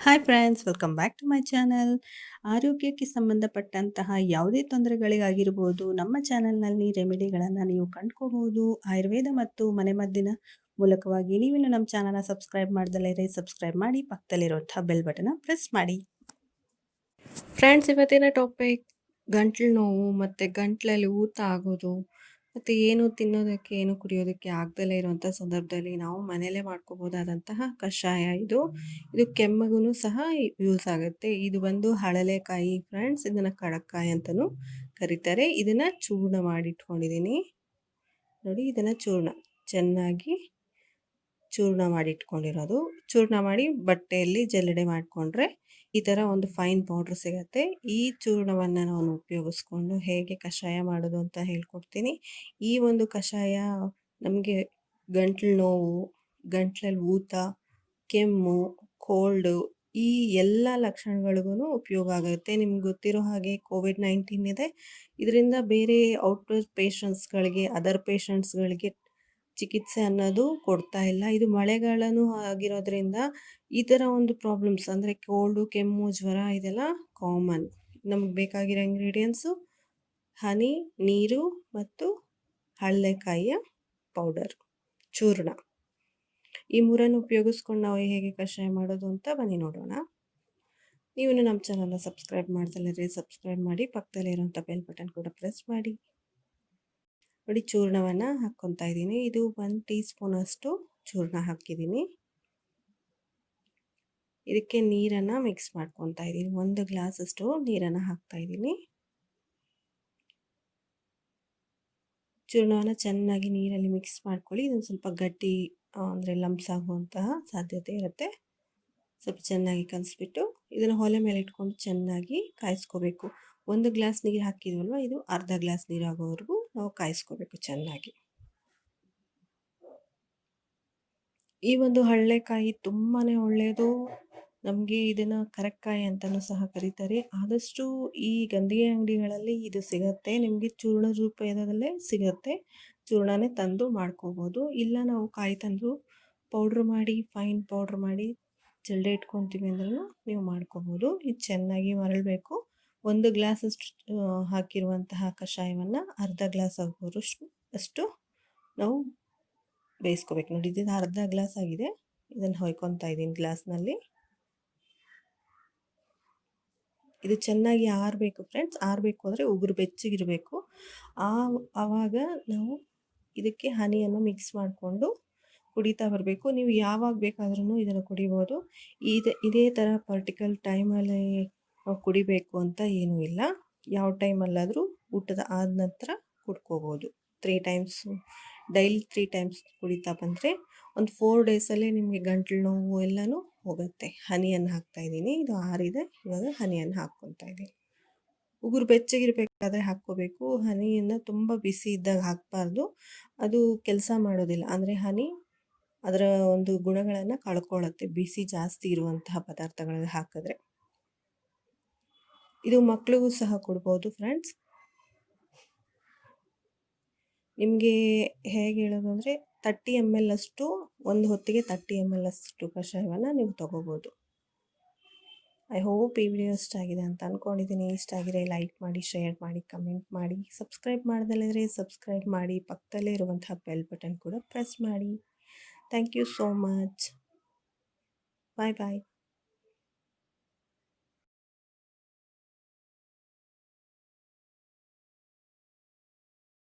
Hi friends, welcome back to my channel. ಆರೋಗ್ಯಕ್ಕೆ ಸಂಬಂಧಪಟ್ಟಂತಹ ಯಾವುದೇ ತೊಂದರೆಗಳಿಗಾಗಿರ್ಬೋದು, ನಮ್ಮ ಚಾನಲ್ನಲ್ಲಿ ರೆಮಿಡಿಗಳನ್ನು ನೀವು ಕಂಡ್ಕೋಬಹುದು. ಆಯುರ್ವೇದ ಮತ್ತು ಮನೆಮದ್ದಿನ ಮೂಲಕವಾಗಿ ನೀವಿನ್ನು ನಮ್ಮ ಚಾನಲ್ನ ಸಬ್ಸ್ಕ್ರೈಬ್ ಮಾಡ್ದಲೇ ಸಬ್ಸ್ಕ್ರೈಬ್ ಮಾಡಿ, ಪಕ್ಕದಲ್ಲಿರುವಂಥ ಬೆಲ್ ಬಟನ್ನ ಪ್ರೆಸ್ ಮಾಡಿ. ಫ್ರೆಂಡ್ಸ್, ಇವತ್ತಿನ ಟಾಪಿಕ್ ಗಂಟ್ಲು ನೋವು ಮತ್ತು ಗಂಟ್ಲಲ್ಲಿ ಊತ ಆಗೋದು ಮತ್ತು ಏನು ತಿನ್ನೋದಕ್ಕೆ ಏನು ಕುಡಿಯೋದಕ್ಕೆ ಆಗದಲ್ಲೇ ಇರುವಂಥ ಸಂದರ್ಭದಲ್ಲಿ ನಾವು ಮನೆಯಲ್ಲೇ ಮಾಡ್ಕೋಬೋದಾದಂತಹ ಕಷಾಯ ಇದು ಕೆಮ್ಮಿಗೂ ಸಹ ಯೂಸ್ ಆಗುತ್ತೆ. ಇದು ಬಂದು ಹಳಲೆಕಾಯಿ ಫ್ರೆಂಡ್ಸ್, ಇದನ್ನು ಕಡಕ್ಕಾಯಿ ಅಂತಲೂ ಕರೀತಾರೆ. ಇದನ್ನು ಚೂರ್ಣ ಮಾಡಿ ಇಟ್ಕೊಂಡಿದ್ದೀನಿ ನೋಡಿ. ಇದನ್ನು ಚೆನ್ನಾಗಿ ಚೂರ್ಣ ಮಾಡಿ ಇಟ್ಕೊಂಡಿರೋದು. ಚೂರ್ಣ ಮಾಡಿ ಬಟ್ಟೆಯಲ್ಲಿ ಜಲ್ಲಡೆ ಮಾಡಿಕೊಂಡ್ರೆ ಈ ಥರ ಒಂದು ಫೈನ್ ಪೌಡ್ರ್ ಸಿಗುತ್ತೆ. ಈ ಚೂರ್ಣವನ್ನು ನಾನು ಉಪಯೋಗಿಸ್ಕೊಂಡು ಹೇಗೆ ಕಷಾಯ ಮಾಡೋದು ಅಂತ ಹೇಳ್ಕೊಡ್ತೀನಿ. ಈ ಒಂದು ಕಷಾಯ ನಮಗೆ ಗಂಟ್ಲು ನೋವು, ಗಂಟ್ಲಲ್ಲಿ ಊತ, ಕೆಮ್ಮು, ಕೋಲ್ಡು ಈ ಎಲ್ಲ ಲಕ್ಷಣಗಳಿಗೂ ಉಪಯೋಗ ಆಗುತ್ತೆ. ನಿಮ್ಗೆ ಗೊತ್ತಿರೋ ಹಾಗೆ ಕೋವಿಡ್-19 ಇದೆ. ಇದರಿಂದ ಬೇರೆ ಔಟ್ ಪೇಷಂಟ್ಸ್ಗಳಿಗೆ, ಅದರ್ ಪೇಷಂಟ್ಸ್ಗಳಿಗೆ ಚಿಕಿತ್ಸೆ ಅನ್ನೋದು ಕೊಡ್ತಾ ಇಲ್ಲ. ಇದು ಮಳೆಗಾಲನೂ ಆಗಿರೋದ್ರಿಂದ ಈ ಥರ ಒಂದು ಪ್ರಾಬ್ಲಮ್ಸ್ ಅಂದರೆ ಕೋಲ್ಡು, ಕೆಮ್ಮು, ಜ್ವರ ಇದೆಲ್ಲ ಕಾಮನ್. ನಮಗೆ ಬೇಕಾಗಿರೋ ಇಂಗ್ರೀಡಿಯೆಂಟ್ಸು ಹನಿ, ನೀರು ಮತ್ತು ಹಳಲೆಕಾಯಿಯ ಪೌಡರ್, ಚೂರ್ಣ. ಈ ಮೂರನ್ನು ಉಪಯೋಗಿಸ್ಕೊಂಡು ನಾವು ಹೇಗೆ ಕಷಾಯ ಮಾಡೋದು ಅಂತ ಬನ್ನಿ ನೋಡೋಣ. ನೀವು ನಮ್ಮ ಚಾನಲ್ನ ಸಬ್ಸ್ಕ್ರೈಬ್ ಮಾಡ್ದಲ್ಲೇ ಸಬ್ಸ್ಕ್ರೈಬ್ ಮಾಡಿ, ಪಕ್ಕದಲ್ಲಿರುವಂಥ ಬೆಲ್ ಬಟನ್ ಕೂಡ ಪ್ರೆಸ್ ಮಾಡಿ. ನೋಡಿ, ಚೂರ್ಣವನ್ನು ಹಾಕ್ಕೊತಾ ಇದ್ದೀನಿ. ಇದು 1 ಟೀ ಸ್ಪೂನ್ ಅಷ್ಟು ಚೂರ್ಣ ಹಾಕಿದ್ದೀನಿ. ಇದಕ್ಕೆ ನೀರನ್ನು ಮಿಕ್ಸ್ ಮಾಡ್ಕೊತಾ ಇದ್ದೀನಿ. 1 ಗ್ಲಾಸ್ ಅಷ್ಟು ನೀರನ್ನು ಹಾಕ್ತಾ ಇದ್ದೀನಿ. ಚೂರ್ಣವನ್ನು ಚೆನ್ನಾಗಿ ನೀರಲ್ಲಿ ಮಿಕ್ಸ್ ಮಾಡ್ಕೊಳ್ಳಿ. ಇದನ್ನು ಸ್ವಲ್ಪ ಗಟ್ಟಿ ಅಂದರೆ ಲಂಪ್ಸ್ ಆಗುವಂತಹ ಸಾಧ್ಯತೆ ಇರುತ್ತೆ. ಸ್ವಲ್ಪ ಚೆನ್ನಾಗಿ ಕಲಿಸ್ಬಿಟ್ಟು ಇದನ್ನು ಒಲೆ ಮೇಲೆ ಇಟ್ಕೊಂಡು ಚೆನ್ನಾಗಿ ಕಾಯಿಸ್ಕೋಬೇಕು. 1 ಗ್ಲಾಸ್ ನೀರು ಹಾಕಿದ್ವಲ್ವ, ಇದು ಅರ್ಧ ಗ್ಲಾಸ್ ನೀರು ಆಗೋವರೆಗೂ ನಾವು ಕಾಯಿಸ್ಕೋಬೇಕು ಚೆನ್ನಾಗಿ. ಈ ಒಂದು ಹಳಲೆಕಾಯಿ ತುಂಬಾ ಒಳ್ಳೆಯದು. ನಮಗೆ ಇದನ್ನು ಕರಕ್ಕಾಯಿ ಅಂತಲೂ ಸಹ ಕರೀತಾರೆ. ಆದಷ್ಟು ಈ ಗಂಧಿಗೆ ಅಂಗಡಿಗಳಲ್ಲಿ ಇದು ಸಿಗುತ್ತೆ. ನಿಮಗೆ ಚೂರ್ಣ ರೂಪದಲ್ಲೇ ಸಿಗುತ್ತೆ. ಚೂರ್ಣನೇ ತಂದು ಮಾಡ್ಕೋಬೋದು. ಇಲ್ಲ ನಾವು ಕಾಯಿ ತಂದು ಪೌಡ್ರ್ ಮಾಡಿ, ಫೈನ್ ಪೌಡ್ರ್ ಮಾಡಿ ಜಲ್ಡೆ ಇಟ್ಕೊತೀವಿ ಅಂದ್ರೂ ನೀವು ಮಾಡ್ಕೋಬೋದು. ಇದು ಚೆನ್ನಾಗಿ ಮರಳಬೇಕು. 1 ಗ್ಲಾಸ್ ಹಾಕಿರುವಂತಹ ಕಷಾಯವನ್ನು ಅರ್ಧ ಗ್ಲಾಸ್ ಅಷ್ಟು ನಾವು ಬೇಯಿಸ್ಕೋಬೇಕು. ನೋಡಿ, ಇದು ಅರ್ಧ ಗ್ಲಾಸ್ ಆಗಿದೆ. ಇದನ್ನು ಹೊಯ್ಕೊತಾ ಇದ್ದೀನಿ ಗ್ಲಾಸ್ನಲ್ಲಿ. ಇದು ಚೆನ್ನಾಗಿ ಆರಬೇಕು ಫ್ರೆಂಡ್ಸ್. ಆರಬೇಕು ಅಂದರೆ ಉಗುರು ಬೆಚ್ಚಗಿರಬೇಕು. ಆವಾಗ ನಾವು ಇದಕ್ಕೆ ಹನಿಯನ್ನು ಮಿಕ್ಸ್ ಮಾಡಿಕೊಂಡು ಕುಡಿತಾ ಬರಬೇಕು. ನೀವು ಯಾವಾಗ ಬೇಕಾದ್ರೂ ಇದನ್ನು ಕುಡಿಬೋದು. ಇದೇ ಥರ ಪರ್ಟಿಕ್ಯುಲರ್ ಟೈಮಲ್ಲಿ ನಾವು ಕುಡಿಬೇಕು ಅಂತ ಏನೂ ಇಲ್ಲ. ಯಾವ ಟೈಮಲ್ಲಾದರೂ ಊಟದ ಆದ ನಂತರ ಕುಡ್ಕೋಬೋದು. 3 ಟೈಮ್ಸು ಡೈಲಿ 3 ಟೈಮ್ಸ್ ಕುಡಿತಾ ಬಂದರೆ ಒಂದು 4 ಡೇಸಲ್ಲೇ ನಿಮಗೆ ಗಂಟ್ಲು ನೋವು ಎಲ್ಲನೂ ಹೋಗುತ್ತೆ. ಹನಿಯನ್ನು ಹಾಕ್ತಾಯಿದ್ದೀನಿ. ಇದು ಆರಿದೆ. ಇವಾಗ ಹನಿಯನ್ನು ಹಾಕ್ಕೊತಾ ಇದ್ದೀನಿ. ಉಗುರು ಬೆಚ್ಚಗಿರಬೇಕಾದ್ರೆ ಹಾಕ್ಕೋಬೇಕು. ಹನಿಯನ್ನು ತುಂಬ ಬಿಸಿ ಇದ್ದಾಗ ಹಾಕಬಾರ್ದು. ಅದು ಕೆಲಸ ಮಾಡೋದಿಲ್ಲ. ಅಂದರೆ ಹನಿ ಅದರ ಒಂದು ಗುಣಗಳನ್ನು ಕಳ್ಕೊಳ್ಳುತ್ತೆ ಬಿಸಿ ಜಾಸ್ತಿ ಇರುವಂತಹ ಪದಾರ್ಥಗಳಲ್ಲಿ ಹಾಕಿದ್ರೆ. ಇದು ಮಕ್ಕಳಿಗೂ ಸಹ ಕೊಡ್ಬೋದು ಫ್ರೆಂಡ್ಸ್. ನಿಮಗೆ ಹೇಗೆ ಹೇಳೋದು ಅಂದರೆ 30 ml ಅಷ್ಟು, ಒಂದು ಹೊತ್ತಿಗೆ 30 ml ಅಷ್ಟು ಕಷಾಯವನ್ನು ನೀವು ತೊಗೋಬೋದು. ಐ ಹೋಪ್ ಈ ವಿಡಿಯೋ ಇಷ್ಟ ಆಗಿದೆ ಅಂತ ಅಂದ್ಕೊಂಡಿದ್ದೀನಿ. ಇಷ್ಟ ಆಗಿದ್ರೆ ಲೈಕ್ ಮಾಡಿ, ಶೇರ್ ಮಾಡಿ, ಕಮೆಂಟ್ ಮಾಡಿ. ಸಬ್ಸ್ಕ್ರೈಬ್ ಮಾಡ್ದಲ್ಲಿದ್ರೆ ಸಬ್ಸ್ಕ್ರೈಬ್ ಮಾಡಿ, ಪಕ್ಕದಲ್ಲೇ ಇರುವಂತಹ ಬೆಲ್ ಬಟನ್ ಕೂಡ ಪ್ರೆಸ್ ಮಾಡಿ. Thank you so much. Bye bye.